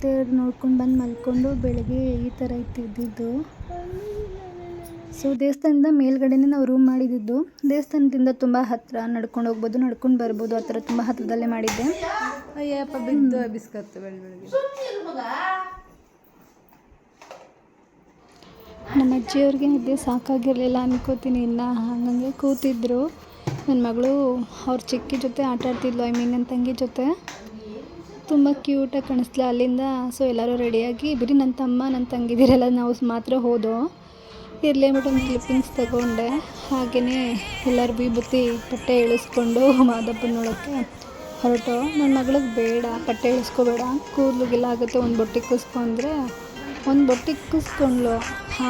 ತೇರು ನೋಡ್ಕೊಂಡು ಬಂದು ಮಲ್ಕೊಂಡು ಬೆಳಗ್ಗೆ ಈ ಥರ ಇದ್ದಿದ್ದು. ಸೊ ದೇವಸ್ಥಾನದಿಂದ ಮೇಲ್ಗಡೆನೇ ನಾವು ರೂಮ್ ಮಾಡಿದ್ದು. ದೇವಸ್ಥಾನದಿಂದ ತುಂಬ ಹತ್ತಿರ, ನಡ್ಕೊಂಡು ಹೋಗ್ಬೋದು, ನಡ್ಕೊಂಡು ಬರ್ಬೋದು, ಆ ಥರ ತುಂಬ ಹತ್ತಿರದಲ್ಲೇ ಮಾಡಿದ್ದೆ. ಅಯ್ಯಪ್ಪ ಬಿದ್ದು ಬಿಸ್ಕತ್ತು ಬೆಳಗ್ಗೆ ನಮ್ಮ ಅಜ್ಜಿಯವ್ರಿಗೆ ನಿದ್ದೆ ಸಾಕಾಗಿರಲಿಲ್ಲ ಅನ್ಕೋತೀನಿ. ಇನ್ನು ಹಂಗಂಗೆ ಕೂತಿದ್ರು. ನನ್ನ ಮಗಳು ಅವ್ರ ಚಿಕ್ಕಿ ಜೊತೆ ಆಟ ಆಡ್ತಿದ್ಲು, ನನ್ನ ತಂಗಿ ಜೊತೆ. ತುಂಬ ಕ್ಯೂಟಾಗಿ ಕಾಣಿಸ್ಲ ಅಲ್ಲಿಂದ. ಸೊ ಎಲ್ಲರೂ ರೆಡಿಯಾಗಿ ಬರೀ ನನ್ನ ತಮ್ಮ ನನ್ನ ತಂಗಿದಿರೆಲ್ಲ ನಾವು ಮಾತ್ರ ಹೋದೋ. ಇರಲಿ ಅಂದ್ಬಿಟ್ಟು ಒಂದು ಕ್ಲಿಪ್ಪಿಂಗ್ಸ್ ತಗೊಂಡೆ. ಹಾಗೆಯೇ ಎಲ್ಲರೂ ವಿಭೂತಿ ಪಟ್ಟೆ ಇಳಿಸ್ಕೊಂಡು ಮಾದಪ್ಪನ ನೋಡೋಕ್ಕೆ ಹೊರಟು. ನನ್ನ ಮಗಳಿಗೆ ಬೇಡ, ಪಟ್ಟೆ ಇಳಿಸ್ಕೋಬೇಡ, ಕೂದಲುಗೆಲ್ಲ ಆಗುತ್ತೆ, ಒಂದು ಬೊಟ್ಟಿಕ್ಕಿಸ್ಕೊಂಡ್ರೆ ಒಂದು ಬೊಟ್ಟಿಕ್ಕಿಸ್ಕೊಂಡ್ಲು.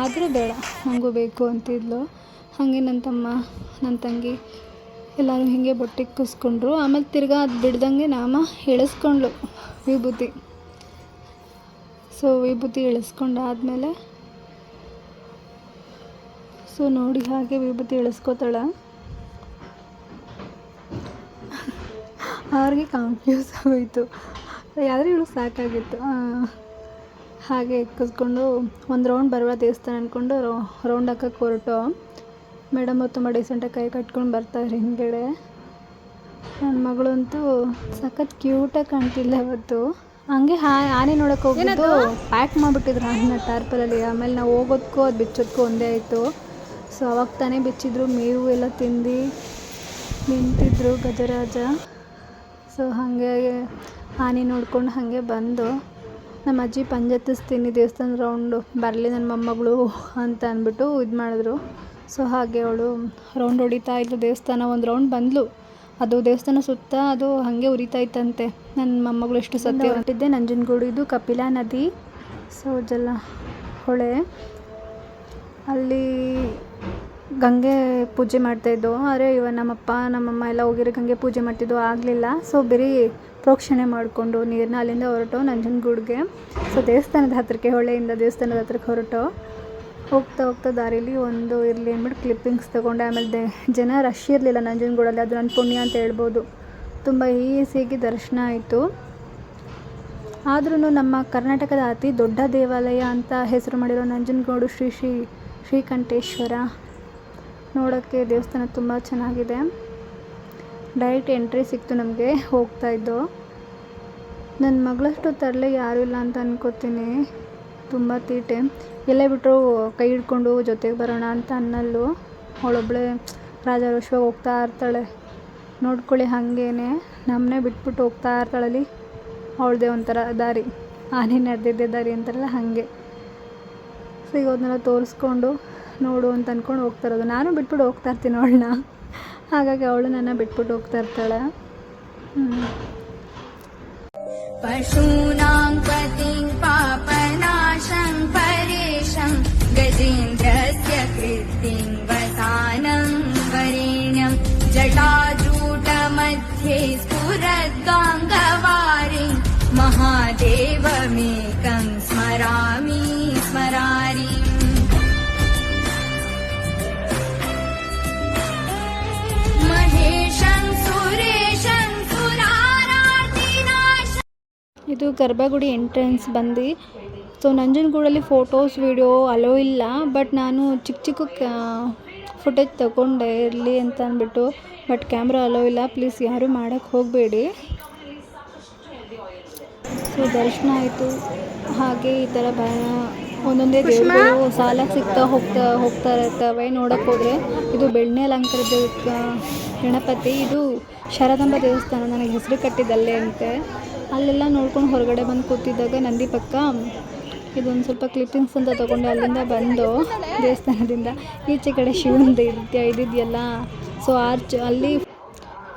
ಆದರೂ ಬೇಡ, ನನಗೂ ಬೇಕು ಅಂತಿದ್ಲು. ಹಾಗೆ ನನ್ನ ತಮ್ಮ ನನ್ನ ತಂಗಿ ಎಲ್ಲರೂ ಹೀಗೆ ಬೊಟ್ಟಿಕ್ಕಿಸ್ಕೊಂಡ್ರು. ಆಮೇಲೆ ತಿರ್ಗಾ ಅದು ಬಿಡ್ದಂಗೆ ನಾಮ ಇಳಿಸ್ಕೊಂಡ್ಲು ವಿಭೂತಿ. ಸೊ ವಿಭೂತಿ ಇಳಿಸ್ಕೊಂಡಾದ್ಮೇಲೆ ಸೊ ನೋಡಿ ಹಾಗೆ ವಿಭೂತಿ ಇಳಿಸ್ಕೋತಾಳೆ. ಅವ್ರಿಗೆ ಕನ್ಫ್ಯೂಸ್ ಆಗೋಯಿತು, ಯಾವ್ದಾರು ಇವಳು ಸಾಕಾಗಿತ್ತು. ಹಾಗೆ ಎಕ್ಕಿಸ್ಕೊಂಡು ಒಂದು ರೌಂಡ್ ಬರುವ ದೇವಸ್ಥಾನ ಅಂದ್ಕೊಂಡು ರೌಂಡ್ ಹಾಕಕ್ಕೆ ಹೊರಟು. ಮೇಡಮ್ ತುಂಬ ಡೀಸೆಂಟಾಗಿ ಕೈ ಕಟ್ಕೊಂಡು ಬರ್ತಾರೆ ಹಿಂದ್ಗಡೆ. ನನ್ನ ಮಗಳಂತೂ ಸಖತ್ ಕ್ಯೂಟಾಗಿ ಕಾಣ್ತಿಲ್ಲ ಅವತ್ತು. ಹಂಗೆ ಆನೆ ನೋಡೋಕೆ ಹೋಗಿದ್ದು ಪ್ಯಾಕ್ ಮಾಡಿಬಿಟ್ಟಿದ್ರು ಆನೆನ ಟಾರ್ಪಲಲ್ಲಿ. ಆಮೇಲೆ ನಾವು ಹೋಗೋದಕ್ಕೂ ಅದು ಬಿಚ್ಚೋದಕ್ಕೂ ಒಂದೇ ಆಯಿತು. ಸೊ ಅವಾಗ ತಾನೇ ಬಿಚ್ಚಿದ್ರು, ಮೇವು ಎಲ್ಲ ತಿಂದು ನಿಂತಿದ್ರು ಗಜರಾಜ. ಸೊ ಹಾಗೆ ಆನೆ ನೋಡ್ಕೊಂಡು ಹಾಗೆ ಬಂದು ನಮ್ಮ ಅಜ್ಜಿ ಪಂಜತ್ತಿಸ್ತೀನಿ ದೇವಸ್ಥಾನ ರೌಂಡು ಬರಲಿ ನನ್ನ ಮೊಮ್ಮಗಳು ಅಂತ ಅಂದ್ಬಿಟ್ಟು ಇದು ಮಾಡಿದ್ರು. ಸೊ ಹಾಗೆ ಅವಳು ರೌಂಡ್ ಹೊಡಿತಾ ಇದ್ಲು ದೇವಸ್ಥಾನ. ಒಂದು ರೌಂಡ್ ಬಂದಳು. ಅದು ದೇವಸ್ಥಾನ ಸುತ್ತ ಅದು ಹಾಗೆ ಉರಿತಾ ಇತ್ತಂತೆ. ನನ್ನ ಮೊಮ್ಮಗಳು ಎಷ್ಟು ಸತ್ಯ ಹೊರಟಿದ್ದೆ. ನಂಜನಗೂಡು, ಇದು ಕಪಿಲಾ ನದಿ. ಸೊ ಜಲ ಹೊಳೆ, ಅಲ್ಲಿ ಗಂಗೆ ಪೂಜೆ ಮಾಡ್ತಾಯಿದ್ದೋ. ಆದರೆ ನಮ್ಮಪ್ಪ ನಮ್ಮಮ್ಮ ಎಲ್ಲ ಹೋಗಿರೋ ಗಂಗೆ ಪೂಜೆ ಮಾಡ್ತಿದ್ದೋ, ಆಗಲಿಲ್ಲ. ಸೊ ಬರೀ ಪ್ರೋಕ್ಷಣೆ ಮಾಡಿಕೊಂಡು ನೀರನ್ನ ಅಲ್ಲಿಂದ ಹೊರಟು ನಂಜನಗೂಡಿಗೆ. ಸೊ ದೇವಸ್ಥಾನದ ಹತ್ರಕ್ಕೆ, ಹೊಳೆಯಿಂದ ದೇವಸ್ಥಾನದ ಹತ್ರಕ್ಕೆ ಹೊರಟು. ಹೋಗ್ತಾ ದಾರಿಲಿ ಒಂದು ಇರಲಿ ಅಂದ್ಬಿಟ್ಟು ಕ್ಲಿಪ್ಪಿಂಗ್ಸ್ ತೊಗೊಂಡೆ. ಆಮೇಲೆ ಜನ ರಶ್ ಇರಲಿಲ್ಲ ನಂಜನಗೂಡಲ್ಲಿ, ಅದು ನನ್ನ ಪುಣ್ಯ ಅಂತ ಹೇಳ್ಬೋದು. ತುಂಬ ಈಸಿಯಾಗಿ ದರ್ಶನ ಆಯಿತು. ಆದ್ರೂ ನಮ್ಮ ಕರ್ನಾಟಕದ ಅತಿ ದೊಡ್ಡ ದೇವಾಲಯ ಅಂತ ಹೆಸರು ಮಾಡಿರೋ ನಂಜನಗೂಡು ಶ್ರೀಕಂಠೇಶ್ವರ ನೋಡೋಕ್ಕೆ ದೇವಸ್ಥಾನ ತುಂಬ ಚೆನ್ನಾಗಿದೆ. ಡೈರೆಕ್ಟ್ ಎಂಟ್ರಿ ಸಿಕ್ತು ನಮಗೆ ಹೋಗ್ತಾಯಿದ್ದೋ. ನನ್ನ ಮಗಳಷ್ಟು ತರಲೆ ಯಾರೂ ಇಲ್ಲ ಅಂತ ಅನ್ಕೋತೀನಿ. ತುಂಬ ತೀಟೆ. ಎಲ್ಲೇ ಬಿಟ್ಟರು ಕೈ ಹಿಡ್ಕೊಂಡು ಜೊತೆಗೆ ಬರೋಣ ಅಂತ ಅನ್ನಲ್ಲು. ಅವಳೊಬ್ಬಳೇ ರಾಜಾರೋಷವಾಗಿ ಹೋಗ್ತಾ ಇರ್ತಾಳೆ. ನೋಡ್ಕೊಳ್ಳಿ, ಹಾಗೇನೆ ನಮ್ಮನ್ನೇ ಬಿಟ್ಬಿಟ್ಟು ಹೋಗ್ತಾ ಇರ್ತಾಳಲ್ಲಿ. ಅವಳದೇ ಒಂಥರ ದಾರಿ, ಆನೆ ನಡೆದಿದ್ದೆ ದಾರಿ ಅಂತಾರಲ್ಲ ಹಾಗೆ. ಸಿಗೋದನ್ನೆಲ್ಲ ತೋರಿಸ್ಕೊಂಡು ನೋಡು ಅಂತ ಅಂದ್ಕೊಂಡು ಹೋಗ್ತಾ ಇರೋದು. ನಾನು ಬಿಟ್ಬಿಟ್ಟು ಹೋಗ್ತಾ ಇರ್ತೀನಿ ಅವಳನ್ನ. ಹಾಗಾಗಿ ಅವಳು ನನ್ನ ಬಿಟ್ಬಿಟ್ಟು ಹೋಗ್ತಾ ಇರ್ತಾಳೆ. ಪಶೂನಾಂ ಪತಿಂ ಪಾಪನಾಶಂ ಪರೇಶಂ ಗಜೇಂದ್ರಸ್ಯ ಕೃತ್ತಿಂ ವಸಾನಂ ವರೇಣ್ಯಂ ಜಟಾಜೂಟ ಮಧ್ಯೆ ಸ್ಫುರದ್ಗಾಂಗವಾರಿಂ ಮಹಾದೇವಮೇಕಂ ಸ್ಮರಾಮಿ ಸ್ಮರಾರಿ. ಇದು ಗರ್ಭಗುಡಿ ಎಂಟ್ರೆನ್ಸ್ ಬಂದು. ಸೊ ನಂಜನಗೂಡಲ್ಲಿ ಫೋಟೋಸ್ ವಿಡಿಯೋ ಅಲೋ ಇಲ್ಲ. ಬಟ್ ನಾನು ಚಿಕ್ಕ ಫುಟೇಜ್ ತಗೊಂಡೆ ಇರಲಿ ಅಂತ ಅಂದ್ಬಿಟ್ಟು. ಬಟ್ ಕ್ಯಾಮ್ರಾ ಅಲೋ ಇಲ್ಲ, ಪ್ಲೀಸ್ ಯಾರೂ ಮಾಡೋಕ್ಕೆ ಹೋಗಬೇಡಿ. ಸೊ ದರ್ಶನ ಆಯಿತು. ಹಾಗೆ ಈ ಥರ ಒಂದೊಂದೇ ದೇವರುಗಳು ಸಾಲಾಗಿ ಸಿಗ್ತಾ ಹೋಗ್ತಾ ಇರ್ತವೆ ನೋಡೋಕ್ಕೆ ಹೋದರೆ. ಇದು ಬೆಣ್ಣೆ ಅಲಂಕಾರದ ಗಣಪತಿ. ಇದು ಶಾರದಾಂಬ ದೇವಸ್ಥಾನ, ನನಗೆ ಹೆಸರು ಕಟ್ಟಿದ್ದಲ್ಲೇ ಅಂತೆ. ಅಲ್ಲೆಲ್ಲ ನೋಡ್ಕೊಂಡು ಹೊರಗಡೆ ಬಂದು ಕೂತಿದ್ದಾಗ ನಂದಿ ಪಕ್ಕ ಇದೊಂದು ಸ್ವಲ್ಪ ಕ್ಲಿಪ್ಪಿಂಗ್ಸ್ ಅಂತ ತೊಗೊಂಡೆ. ಅಲ್ಲಿಂದ ಬಂದು ದೇವಸ್ಥಾನದಿಂದ ಈಚೆ ಕಡೆ ಶಿವಂದು ಇದಿದೆಯಲ್ಲ. ಸೊ ಆರ್ಚ್ ಅಲ್ಲಿ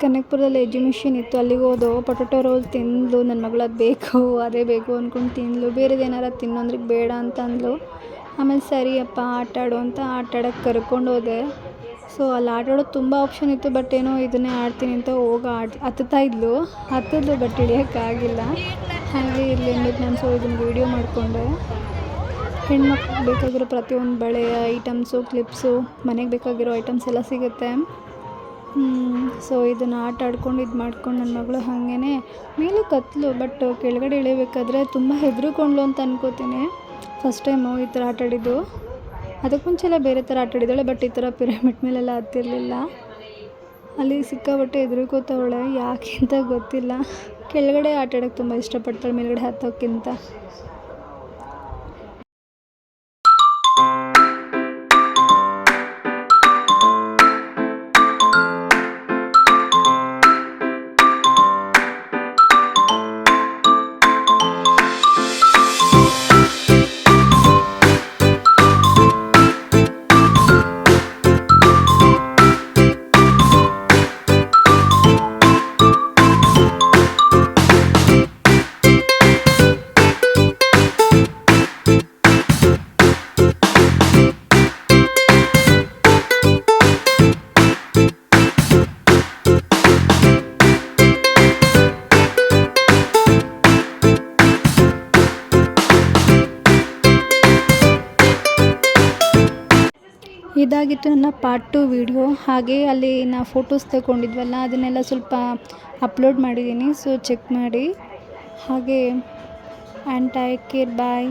ಕನಕಪುರದಲ್ಲಿ ಎಕ್ಸಿಬಿಷನ್ ಇತ್ತು, ಅಲ್ಲಿಗೆ ಹೋದೋ. ಪೊಟೊಟೊ ರೋಲ್ ತಿಂದ್ಲು ನನ್ನ ಮಗಳು. ಅದು ಬೇಕು ಅದೇ ಬೇಕು ಅಂದ್ಕೊಂಡು ತಿಂದ್ಲು. ಬೇರೆದು ಏನಾರ ತಿನ್ನು ಅಂದ್ರೆ ಬೇಡ ಅಂತ ಅಂದ್ಲು. ಆಮೇಲೆ ಸರಿಯಪ್ಪ ಆಟಾಡು ಅಂತ ಆಟಾಡೋಕ್ಕೆ ಕರ್ಕೊಂಡು ಹೋದೆ. ಸೊ ಅಲ್ಲಿ ಆಟಾಡೋದು ತುಂಬ ಆಪ್ಷನ್ ಇತ್ತು. ಬಟ್ ಏನೋ ಇದನ್ನೇ ಆಡ್ತೀನಿ ಅಂತ ಹತ್ತುತ್ತಾ ಇದ್ಲು. ಬಟ್ ಹಿಡಿಯೋಕ್ಕಾಗಿಲ್ಲ. ಹಾಗೆ ಇರಲಿ ಅಂದ್ಬಿಟ್ಟು ನಾನು ಇದನ್ನು ವೀಡಿಯೋ ಮಾಡಿಕೊಂಡೆ. ಹೆಣ್ಮಕ್ಳಿಗೆ ಬೇಕಾಗಿರೋ ಪ್ರತಿಯೊಂದು ಬಳೆಯ ಐಟಮ್ಸು, ಕ್ಲಿಪ್ಸು, ಮನೆಗೆ ಬೇಕಾಗಿರೋ ಐಟಮ್ಸ್ ಎಲ್ಲ ಸಿಗುತ್ತೆ. ಸೊ ಇದನ್ನು ಆಟ ಆಡ್ಕೊಂಡು ಇದು ಮಾಡ್ಕೊಂಡು ನನ್ನ ಮಗಳು ಹಾಗೇ ಮೇಲೆ ಕತ್ತಲು, ಬಟ್ ಕೆಳಗಡೆ ಇಳಿಬೇಕಾದ್ರೆ ತುಂಬ ಹೆದರ್ಕೊಂಡ್ಲು ಅಂತ ಅನ್ಕೋತೀನಿ. ಫಸ್ಟ್ ಟೈಮು ಈ ಥರ ಆಟ ಆಡಿದ್ದು. ಅದಕ್ಕೆ ಮುಂಚೆ ಎಲ್ಲ ಬೇರೆ ಥರ ಆಟ ಆಡಿದ್ದಾಳೆ, ಬಟ್ ಈ ಥರ ಪಿರಮಿಡ್ ಮೇಲೆಲ್ಲ ಹತ್ತಿರಲಿಲ್ಲ. ಅಲ್ಲಿ ಸಿಕ್ಕಾಪಟ್ಟೆ ಹೆದರ್ಕೋತಾವಳೆ, ಯಾಕೆ ಅಂತ ಗೊತ್ತಿಲ್ಲ. ಕೆಳಗಡೆ ಆಟ ಆಡೋಕ್ಕೆ ತುಂಬ ಇಷ್ಟಪಡ್ತಾಳೆ ಮೇಲ್ಗಡೆ ಹತ್ತೋಕ್ಕಿಂತ. ಇದಾಗಿತ್ತು ನನ್ನ ಪಾರ್ಟ್ 2 ವಿಡಿಯೋ. ಹಾಗೆ ಅಲ್ಲಿ ನಾವು ಫೋಟೋಸ್ ತಗೊಂಡಿದ್ವಲ್ಲ ಅದನ್ನೆಲ್ಲ ಸ್ವಲ್ಪ ಅಪ್ಲೋಡ್ ಮಾಡಿದ್ದೀನಿ, ಸೊ ಚೆಕ್ ಮಾಡಿ. ಹಾಗೆ ಆ್ಯಂಡ್ ಟೇಕ್ ಕೇರ್, ಬಾಯ್.